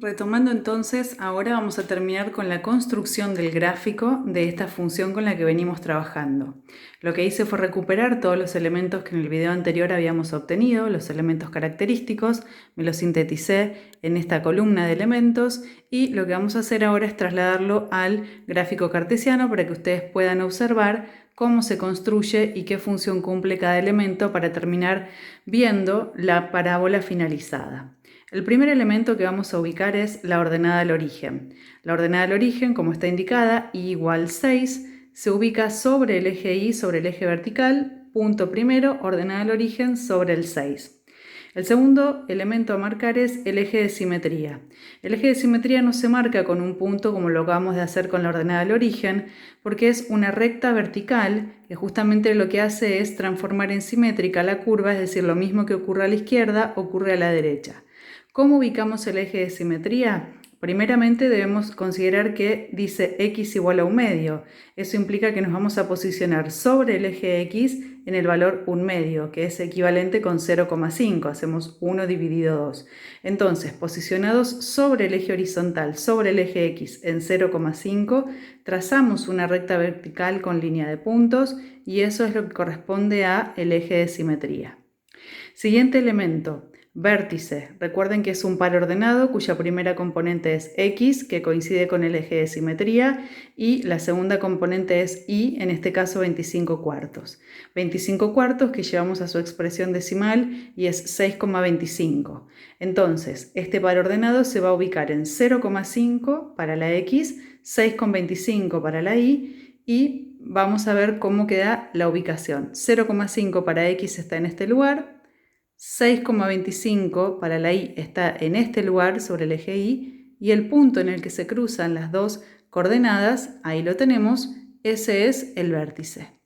Retomando entonces, ahora vamos a terminar con la construcción del gráfico de esta función con la que venimos trabajando. Lo que hice fue recuperar todos los elementos que en el video anterior habíamos obtenido, los elementos característicos, me los sinteticé en esta columna de elementos y lo que vamos a hacer ahora es trasladarlo al gráfico cartesiano para que ustedes puedan observar cómo se construye y qué función cumple cada elemento para terminar viendo la parábola finalizada. El primer elemento que vamos a ubicar es la ordenada al origen. La ordenada al origen, como está indicada, y igual 6, se ubica sobre el eje Y, sobre el eje vertical, punto primero, ordenada al origen sobre el 6. El segundo elemento a marcar es el eje de simetría. El eje de simetría no se marca con un punto como lo acabamos de hacer con la ordenada al origen, porque es una recta vertical que justamente lo que hace es transformar en simétrica la curva, es decir, lo mismo que ocurre a la izquierda ocurre a la derecha. ¿Cómo ubicamos el eje de simetría? Primeramente debemos considerar que dice x igual a 1 medio. Eso implica que nos vamos a posicionar sobre el eje x en el valor 1 medio, que es equivalente con 0,5. Hacemos 1 dividido 2. Entonces, posicionados sobre el eje horizontal, sobre el eje x en 0,5, trazamos una recta vertical con línea de puntos y eso es lo que corresponde a el eje de simetría. Siguiente elemento. Vértice. Recuerden que es un par ordenado cuya primera componente es x, que coincide con el eje de simetría, y la segunda componente es y, en este caso 25 cuartos. 25 cuartos que llevamos a su expresión decimal y es 6,25. Entonces, este par ordenado se va a ubicar en 0,5 para la x, 6,25 para la y vamos a ver cómo queda la ubicación. 0,5 para x está en este lugar, 6,25 para la y está en este lugar sobre el eje y el punto en el que se cruzan las dos coordenadas, ahí lo tenemos, ese es el vértice.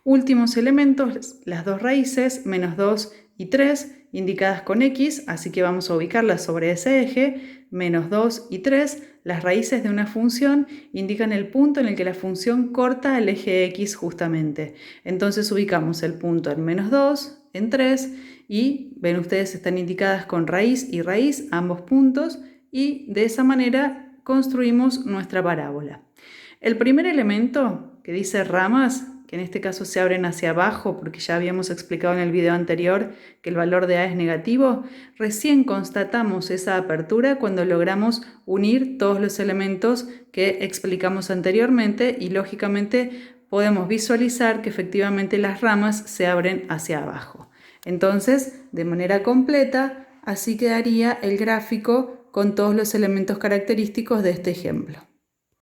Últimos elementos, las dos raíces, menos 2 y 3, indicadas con x, así que vamos a ubicarlas sobre ese eje, menos 2 y 3, las raíces de una función indican el punto en el que la función corta el eje x justamente. Entonces ubicamos el punto en menos 2, en 3, y ven ustedes están indicadas con raíz y raíz, ambos puntos, y de esa manera construimos nuestra parábola. El primer elemento que dice ramas, que en este caso se abren hacia abajo porque ya habíamos explicado en el video anterior que el valor de A es negativo, recién constatamos esa apertura cuando logramos unir todos los elementos que explicamos anteriormente y lógicamente podemos visualizar que efectivamente las ramas se abren hacia abajo. Entonces, de manera completa, así quedaría el gráfico con todos los elementos característicos de este ejemplo.